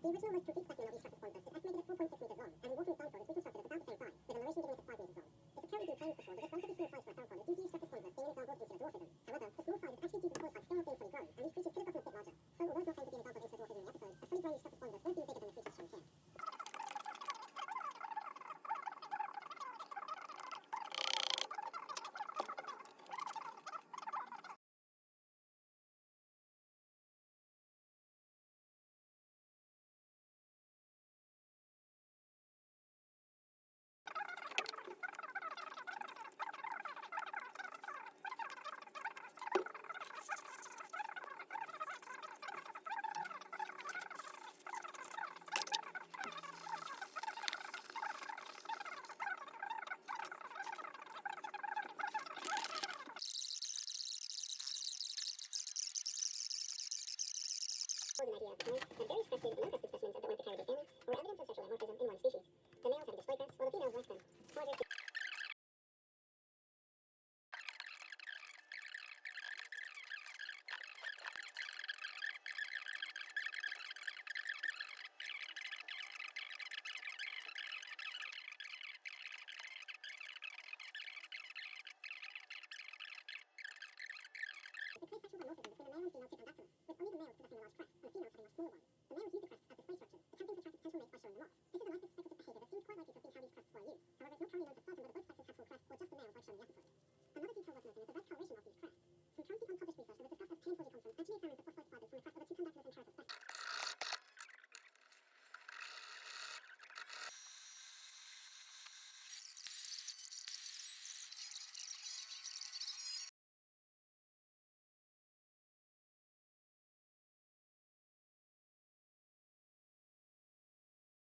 The original most complete specimen of Estreptus ponticus is estimated at 4.6 meters long, and in walking with dinosaurs is reconstructed at about the same size, with a narration giving it at 5 meters long. It's apparently been claimed before that this relatively small size for a therapod is due to Estreptus ponticus being an example of insular dwarfism. However, the small size is actually due to the corals still not being fully grown, and these creatures could have gotten a bit larger. So, although it's not claimed to be an example of insular dwarfism in the episode, a fully grown Estreptus ponticus would have been bigger than the creatures shown here. An idea of that various crested and uncrested specimens of the Ornithocaridae family were evidence of sexual dimorphism in one species. The males have displayed this, while the females lacked them. However, the clear sexual dimorphism between the male and female Typhon dactylus, with only the males possessing a large crest.